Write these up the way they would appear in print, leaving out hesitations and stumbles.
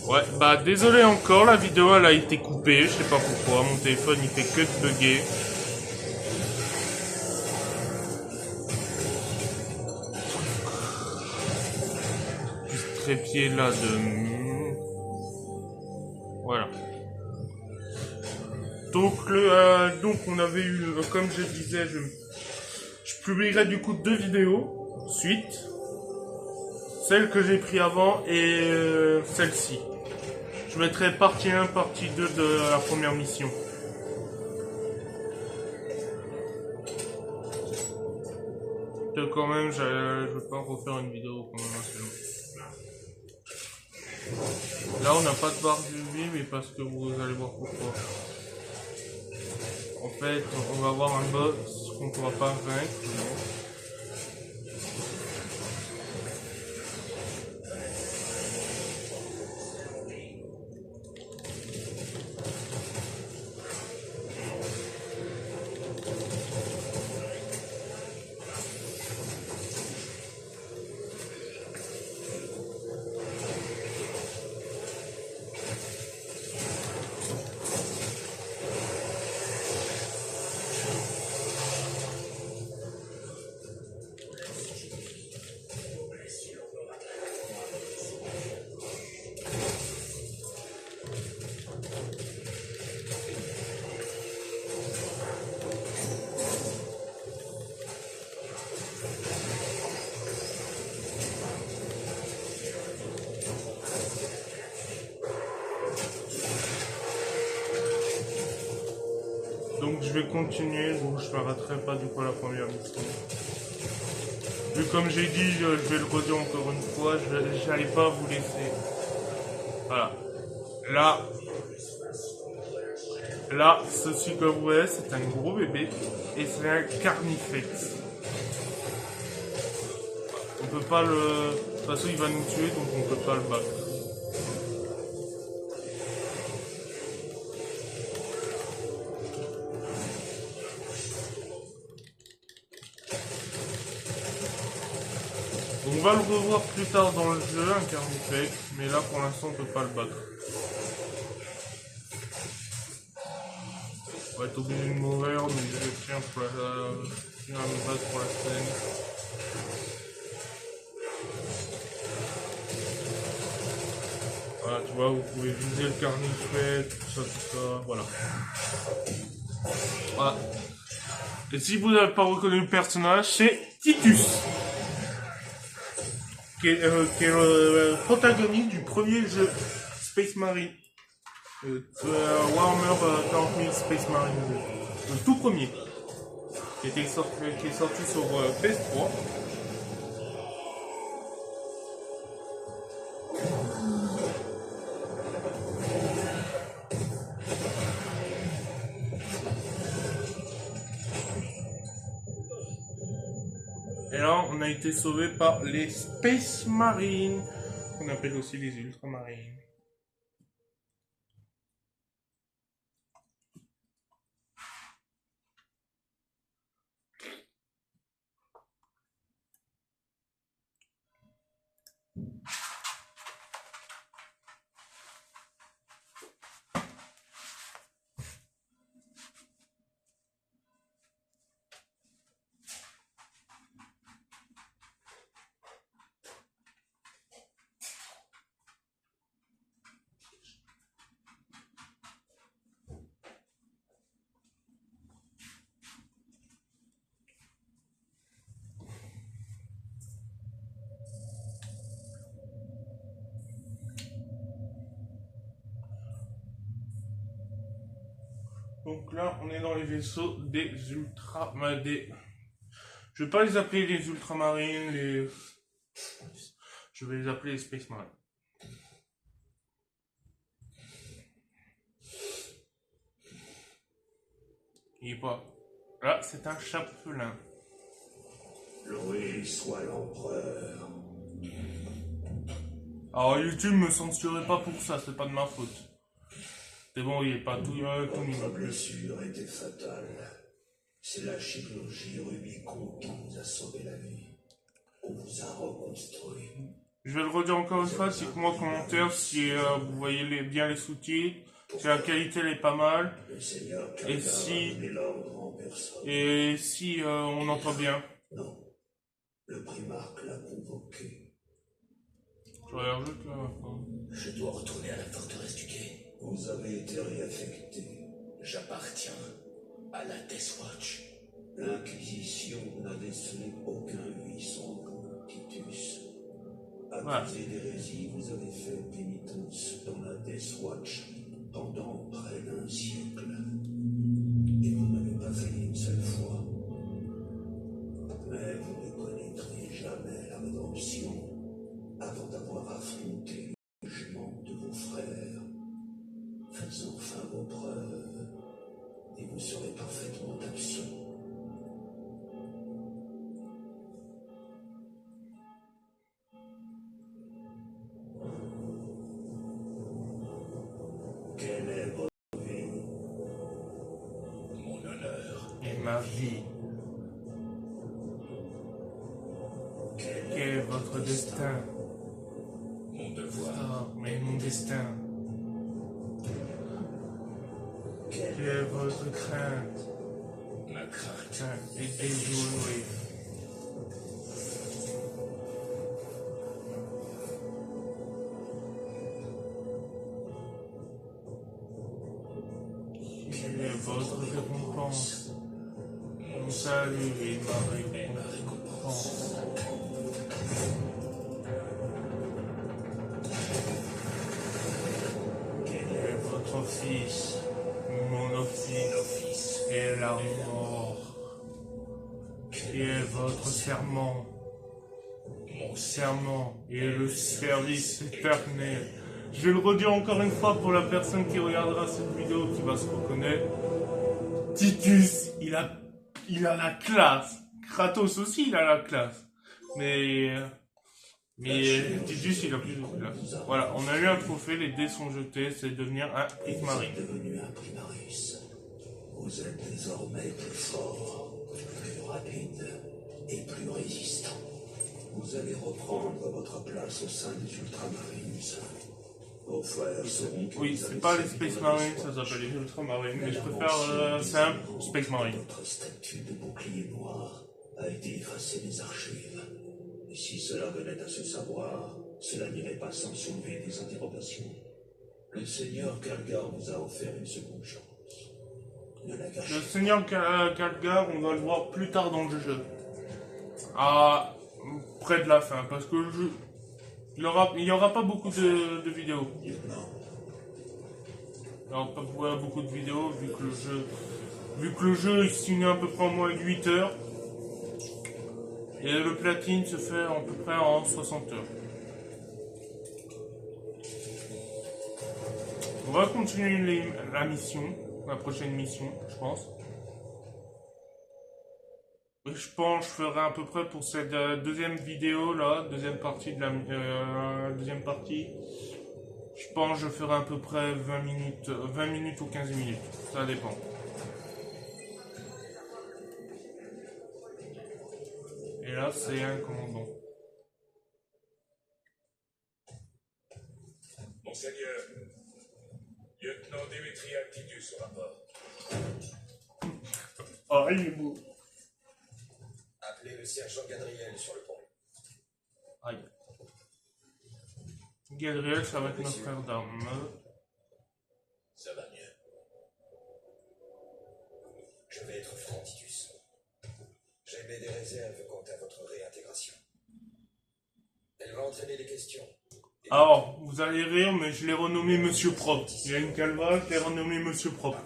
Ouais, bah désolé encore, la vidéo elle a été coupée, je sais pas pourquoi, mon téléphone il fait que de bugger. Juste trépied là de... Voilà. Donc on avait eu, comme je disais, je publierai du coup 2 vidéos, suite. Celle que j'ai pris avant et celle-ci. Je mettrai partie 1, partie 2 de la première mission. Quand même, je veux pas refaire une vidéo quand même assez longue. Là, on n'a pas de barre de vie, mais parce que vous allez voir pourquoi. En fait, on va avoir un boss qu'on ne pourra pas vaincre. Donc je vais continuer, donc je m'arrêterai pas du coup à la première mission. Vu comme j'ai dit, je vais le redire encore une fois, je n'allais pas vous laisser. Voilà. Là, ceci que vous voyez, c'est un gros bébé et c'est un carnifex. On peut pas le... De toute façon, il va nous tuer, donc on peut pas le battre. On va le revoir plus tard dans le jeu, un carnifex, mais là pour l'instant on peut pas le battre. On va être obligé de mourir, mais je tiens à me battre pour la scène. Voilà, tu vois, vous pouvez viser le carnifex, tout ça, voilà. Voilà. Et si vous n'avez pas reconnu le personnage, c'est Titus. Qui est le protagoniste du premier jeu Space Marine. Warhammer 40 000 Space Marine 2. Le tout premier. Qui est sorti sur PS3. Et là, on a été sauvé par les Space Marines, qu'on appelle aussi les Ultramarines. Donc là, on est dans les vaisseaux des ultramarines. Je vais pas les appeler les ultramarines, je vais les appeler les Space Marines. Il est pas. Là, c'est un chapelain. Loué soit l'empereur. Alors YouTube me censurait pas pour ça, c'est pas de ma faute. C'est bon, il est pas tout mis. Votre blessure était fatale. C'est la chirurgie Rubicon qui nous a sauvé la vie. On vous a reconstruit. Je vais le redire encore une fois, dites-moi en commentaire si vous voyez bien les sous-titres, si la qualité elle est pas mal, Le Seigneur et Kalgar a si, donné l'ordre en personne. on entend bien. Non, le primarque l'a convoqué. Je regarde juste là. Je dois retourner à la forteresse du quai. Vous avez été réaffecté. J'appartiens à la Death Watch. L'Inquisition n'a décelé aucun huisson pour Titus. Accusé d'hérésie, vous avez fait pénitence dans la Death Watch pendant près d'un siècle. Et vous n'avez pas fait une seule fois. Mais vous ne connaîtrez jamais la rédemption avant d'avoir affronté le jugement de vos frères. Faites enfin vos preuves, et vous serez parfaitement absous. Quelle est votre vie? Mon honneur. Et ma vie. Quel Quel est votre destin? Mon devoir. Ah, mais mon destin. Quelle Quelle est votre crainte? ma crainte? Et déjouer. Quelle est votre récompense? Mon salut et ma récompense. Quel Et votre office, mon office est la mort. Qui est votre serment? Mon serment est le service éternel. Je vais le redire encore une fois pour la personne qui regardera cette vidéo, qui va se reconnaître. Titus, il a la classe. Kratos aussi, il a la classe. Mais Titus, il a plus de classe. Voilà, on a eu un trophée, les dés sont jetés, c'est devenir un Vous êtes Prismarine. devenu un primarus. Vous êtes désormais plus fort, plus rapide et plus résistant. Vous allez reprendre votre place au sein des Ultramarines. Vos frères sauront que Oui, vous c'est avez pas les servi Space dans la Marines, Death ça Watch. s'appelle les Ultramarines, mais je La préfère simple Space Marine. Votre statue de bouclier noir a été effacée des archives. Et si cela venait à se savoir, cela n'irait pas sans soulever des interrogations. Le Seigneur Kalgar vous a offert une seconde chance. Ne la gâchez Le pas. Seigneur Khadgar, on va le voir plus tard dans le jeu. Près de la fin, parce que le jeu, il y aura pas beaucoup de vidéos. Lieutenant, Il n'y aura pas beaucoup de vidéos, vu que le jeu il se finit à peu près en moins de 8 heures. Et le platine se fait à peu près en 60 heures. On va continuer la mission, la prochaine mission, je pense. Et je pense que je ferai à peu près pour cette deuxième vidéo là, deuxième partie de la deuxième partie. Je pense que je ferai à peu près 20 minutes ou 15 minutes, ça dépend. Et là c'est un commandant. Monseigneur, lieutenant Démétriel Titus au rapport. Ah, il est beau. Appelez le sergent Gadriel sur le pont. Aïe. Gadriel, ça va être notre frère d'armes. Ça va mieux. Je vais être franc, Titus. J'émets des réserves quant à votre réintégration. Elle va entraîner des questions. Alors, vous allez rire, mais je l'ai renommé Monsieur Propre. Il y a une calva, je l'ai renommé Monsieur Propre.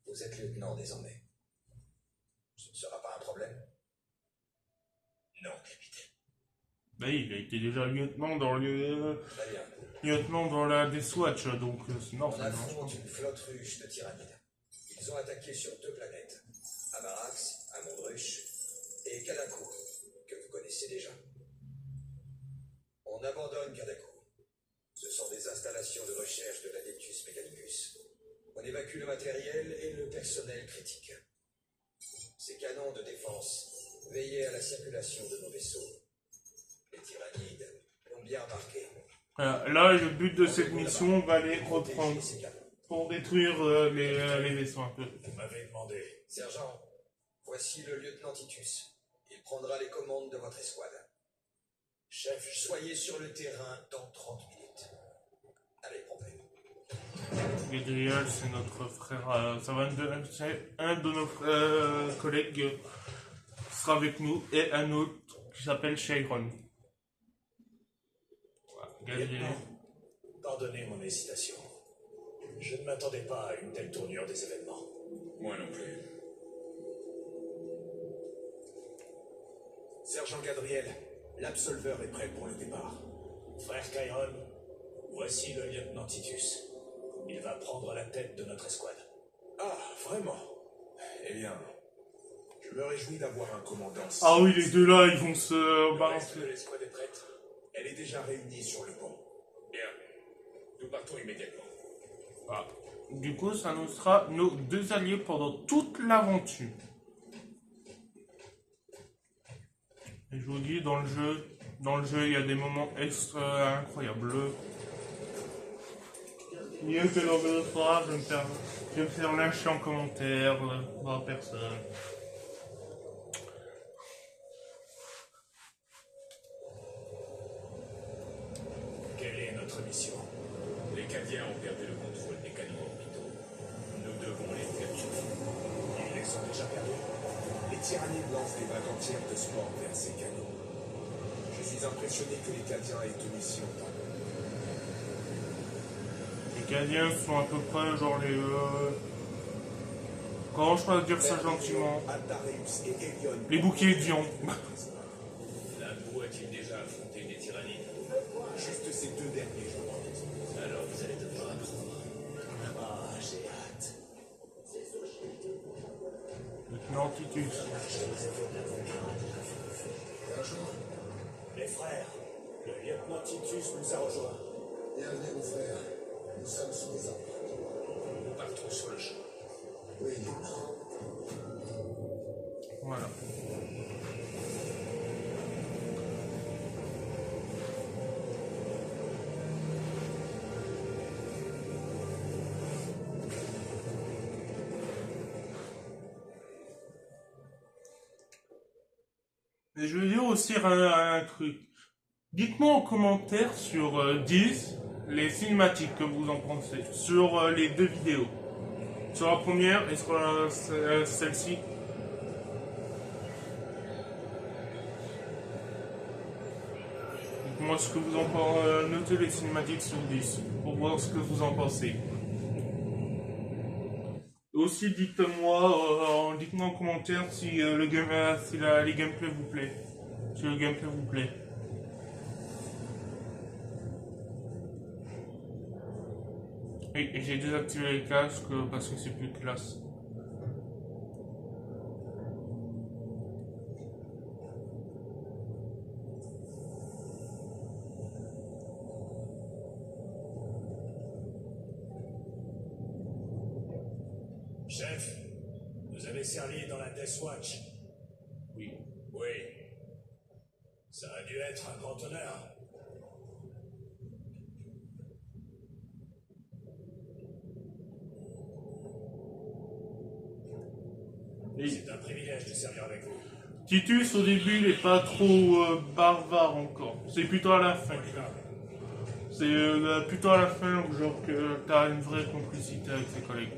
Vous êtes lieutenant désormais. Ce ne sera pas un problème? Non, capitaine. Bah, il a été déjà lieutenant Très bien. lieutenant dans la Death Watch, donc c'est On normal. affronte une flotte ruche de tyrannides. Ils ont attaqué sur 2 planètes. Amarax, Amondruche et Kadaku, que vous connaissez déjà. On abandonne Kadaku. Ce sont des installations de recherche de l'Adeptus Mechanicus. On évacue le matériel et le personnel critique. Ces canons de défense veillaient à la circulation de nos vaisseaux Les tyrannides l'ont bien remarqué. Là, le but de cette mission, on va les reprendre pour détruire les vaisseaux un peu. Vous m'avez demandé. Sergent, voici le lieutenant Titus. Il prendra les commandes de votre escouade. Chef, soyez sur le terrain dans 30 minutes. Allez, promptez. Gabriel, c'est notre frère. C'est un de nos collègues qui sera avec nous et un autre qui s'appelle Chiron. Voilà, Gabriel. Lieutenant, pardonnez mon hésitation. Je ne m'attendais pas à une telle tournure des événements. Moi non plus. Sergent Gadriel, l'absolveur est prêt pour le départ. Frère Chiron, voici le lieutenant Titus. Il va prendre la tête de notre escouade. Ah, vraiment? Eh bien, je me réjouis d'avoir un commandant. Ah oui, les deux là, ils vont se Le reste balancer. de l'escouade est prête. Elle est déjà réunie sur le pont. Bien. Nous partons immédiatement. Voilà. Du coup, ça nous sera nos deux alliés pendant toute l'aventure. Et je vous dis, dans le jeu, il y a des moments extra incroyables. Mieux que dans le soir, je vais me faire lyncher en commentaire par personne. Quelle est notre mission? Les Cadiens ont perdu le contrôle des canons orbitaux. Nous devons les capturer. Ils les ont déjà perdus. Les tyrannides lancent des vagues entières de sport vers ces canons. Je suis impressionné que les Cadiens aient tenu si longtemps. Les Cadiens sont à peu près genre les... Comment je peux dire ça gentiment? Altarius et Elion. Les bouquets Dion. L'un de vous a-t-il déjà affronté des tyrannides? Juste ces deux derniers, je pense. Alors vous allez devoir apprendre. Ah, j'ai hâte. Lieutenant Titus. Bonjour. Les frères, le lieutenant Titus nous a rejoints. Bienvenue, mon frère. Nous sommes sous les arbres. Nous partons sur le champ. Oui, lieutenant. Voilà. Et je veux dire aussi un truc. Dites-moi en commentaire sur 10 les cinématiques que vous en pensez. Sur les deux vidéos. Sur la première et sur celle-ci. Dites-moi ce que vous en pensez. Notez les cinématiques sur 10 pour voir ce que vous en pensez. Aussi, dites-moi en commentaire si les gameplay vous plaît. Si le gameplay vous plaît. Et j'ai désactivé les casques parce que c'est plus classe. Chef, vous avez servi dans la Death Watch. Oui. Oui. Ça a dû être un grand honneur. C'est un privilège de servir avec vous. Titus, au début, il est pas trop barbare encore. C'est plutôt à la fin. C'est plutôt à la fin, genre que t'as une vraie complicité avec ses collègues,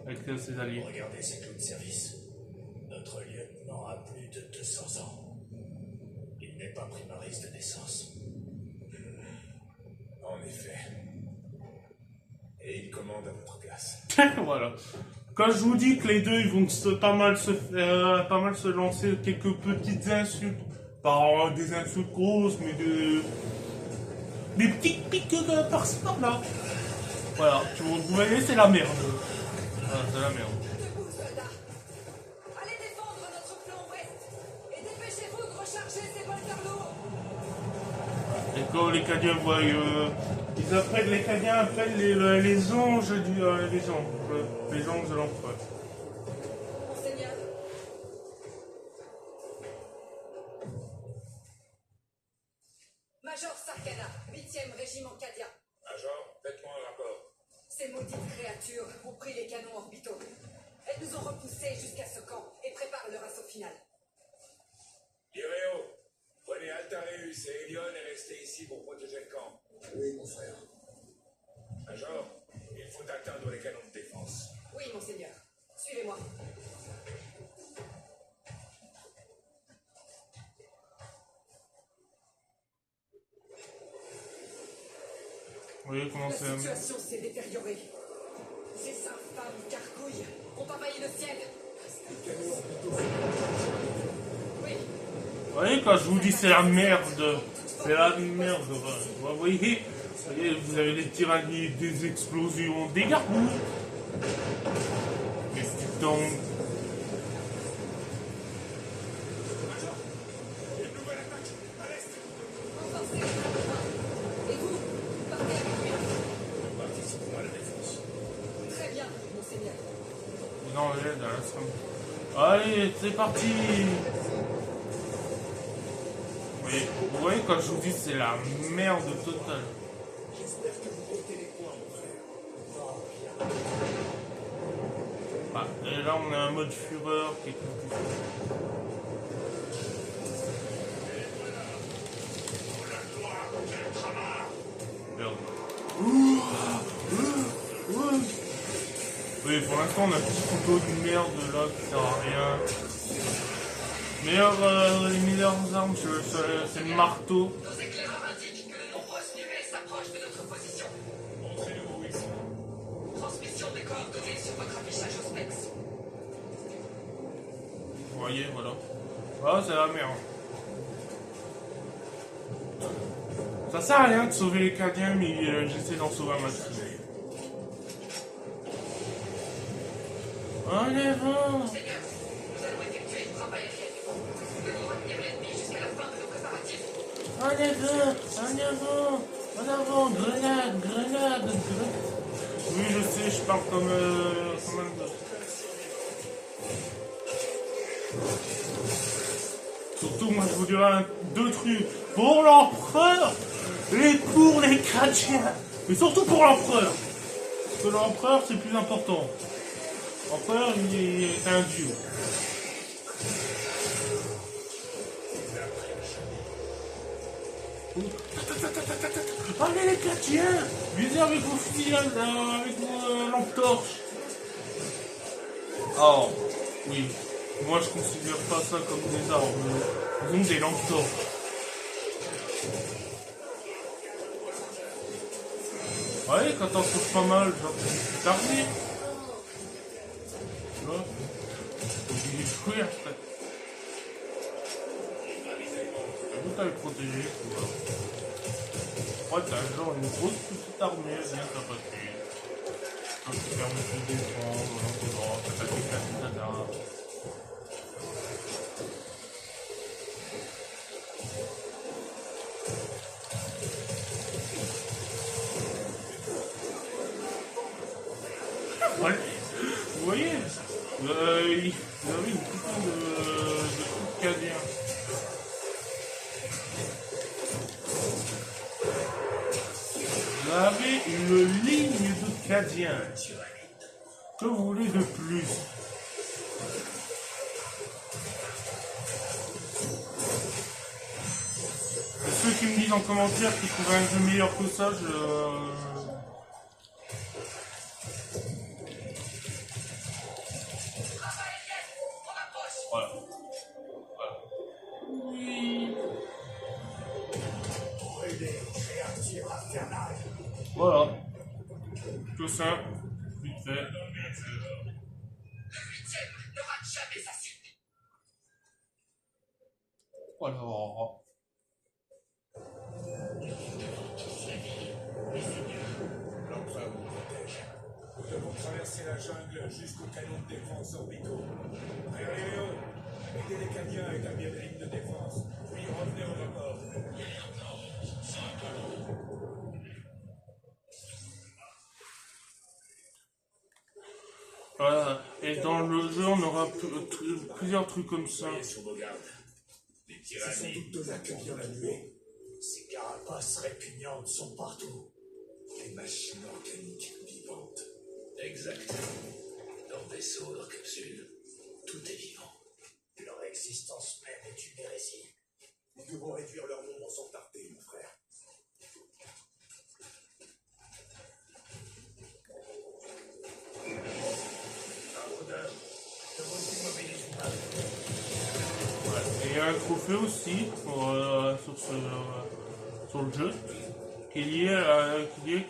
avec ses alliés. Regardez ces clous de service. Notre lieutenant a plus de 200 ans. Il n'est pas primariste de naissance. En effet. Et il commande à votre place. Voilà. Quand je vous dis que les deux ils vont pas mal se lancer quelques petites insultes, pas des insultes grosses, mais des petites piques par-ci par-là. Voilà, vous voyez, c'est la merde. Voilà, c'est la merde. Debout, soldats. Allez défendre notre flanc ouest. Et dépêchez-vous de recharger ces bolters lourds. Et quand les Cadiens voient, les Cadiens appellent les anges les anges de l'empereur. Monseigneur. 8e régiment Cadia. Agent, faites-moi un rapport. Ces maudites créatures ont pris les canons orbitaux. Elles nous ont repoussés jusqu'à ce camp et préparent leur assaut final. Iréo, prenez Altareus et Elion et restez ici pour protéger le camp. Oui, mon frère. Major, il faut atteindre les canons de défense. Oui, monseigneur. Suivez-moi. Vous voyez comment La c'est... situation s'est détériorée. Ces infâmes carcouilles ont envahi le ciel. Oui, Vous voyez quand je vous dis c'est la merde. C'est la merde. Vous voyez, vous avez des tyrannies, des explosions, des gargouilles. Mais putain... renforcez les trains. Et vous, partez avec lui. Participons à la défense. Très bien, monseigneur. Non, l'aide à la somme. Allez, c'est parti. Vous voyez quand je vous dis c'est la merde totale. J'espère que vous comptez les points, mon frère. Ah, et là on a un mode fureur qui est compliqué. Merde. Oui, pour l'instant on a un petit couteau de merde là qui sert à rien. Les meilleures armes c'est le marteau. Nos éclaireurs indiquent que de nombreuses nuées s'approchent de notre position. Montrez-nous où ils sont. Transmission des coordonnées sur votre affichage au spex. Vous voyez, voilà. Ah, c'est la merde. Ça sert à rien de sauver les Cadiens, mais j'essaie d'en sauver un maximum. En avant! Monseigneur, nous allons effectuer une frappe aérienne. Nous devons retenir l'ennemi jusqu'à la fin de nos préparatifs. En avant! En avant! Grenade! Grenade! Oui, je sais, je parle comme un gosse. Surtout, moi, je vous dirais deux trucs. Pour l'empereur et pour les Cadiens. Mais surtout pour l'empereur. Parce que l'empereur, c'est plus important. L'empereur, il est un dieu. Allez les Cadiens! Visez avec vos fusils, avec vos lampes torches. Oh, oui. Moi, je considère pas ça comme des armes. Ils ont des lampes torches. Ouais, quand t'en trouves pas mal, genre, c'est tardé. Tu vois? Faut oublier de courir, en fait. Vous t'avez protégé, tu vois. Ouais, t'as genre une grosse petite armée bien tapatée. Ça te permet de te défendre, l'endroit, t'attaquer la katana. Ouais. Vous voyez, il avait une putain de trucs cadiens. Vous avez une ligne de cadiens. Que vous voulez de plus? Et ceux qui me disent en commentaire qu'ils trouvent un jeu meilleur que ça, voilà. Voilà. Oui. Voilà. Que ça. Vite fait. Le 8e ne rate jamais sa cible. Alors. L'empereur nous protège. Nous devons traverser la jungle jusqu'aux canons de défense orbitaux. Frère Léo, aidez les Cadiens à établir des lignes de défense, puis revenez au rapport. Voilà. Et dans le jeu, on aura plusieurs trucs comme ça. Soyez sur vos gardes. Les C'est sans tyrannies. doute de là que vient la nuée. C'est grave. carapaces répugnantes sont partout. Des machines organiques vivantes. Exact. Leur vaisseau, leur capsule, tout est vivant. Leur existence même est une hérésie. Nous devons réduire leur nombre sans tarder, mon frère. Maraudeur, ne vous immobilise pas. Ouais. Et il y a un trophée aussi sur le jeu qui est lié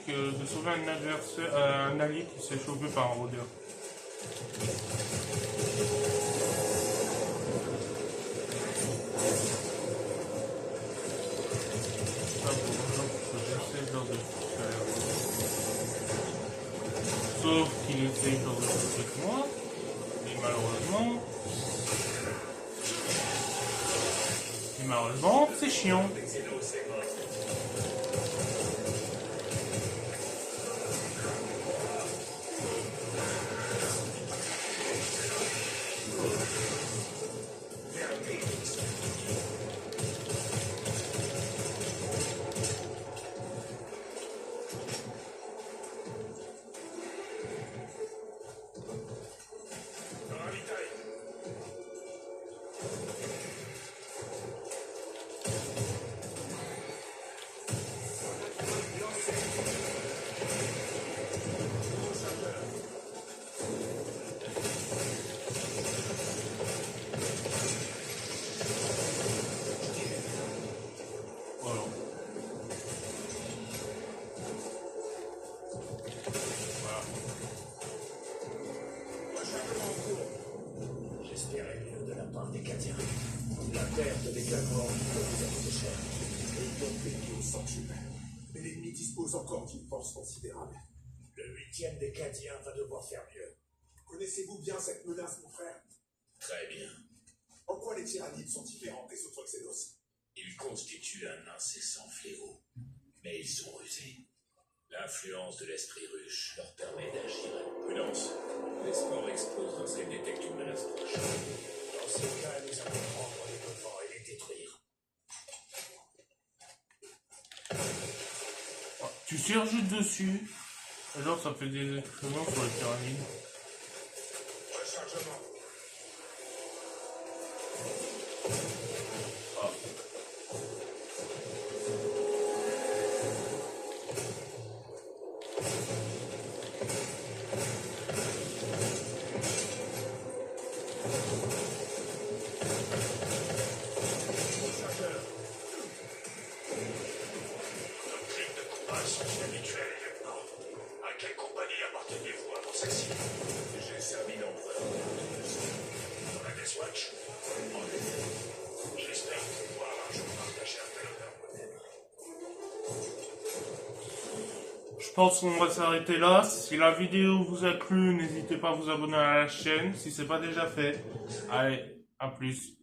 que de sauver un adversaire, un allié qui s'est chopé par un rôdeur. Sauf qu'il essaye de faire avec moi, et malheureusement, c'est chiant. Voilà. J'espérais mieux de la part des Cadiens. La perte des canons orbitaux nous a coûté cher. Ils ont payé au sanctuaire. Mais l'ennemi dispose encore d'une force considérable. Le 8e des Cadiens va devoir faire mieux. Connaissez-vous bien cette menace, mon frère? Très bien. En quoi les tyrannides sont différents des autres Xenos? Ils constituent un incessant fléau, mais ils sont rusés. L'influence de l'esprit ruche leur permet d'agir avec prudence. Les sports explosent lorsqu'ils détectent une menace proche. Dans ce cas, nous allons prendre les devants et les détruire. Tu surjoutes dessus, alors ça fait des excréments sur les pyramides. Rechargement. À quelle compagnie appartenez-vous avant celle-ci? J'ai servi l'empereur dans la Death Watch. En effet, j'espère pouvoir un jour partager un tel honneur moderne. Je pense qu'on va s'arrêter là. Si la vidéo vous a plu, n'hésitez pas à vous abonner à la chaîne si c'est pas déjà fait. Allez, à plus.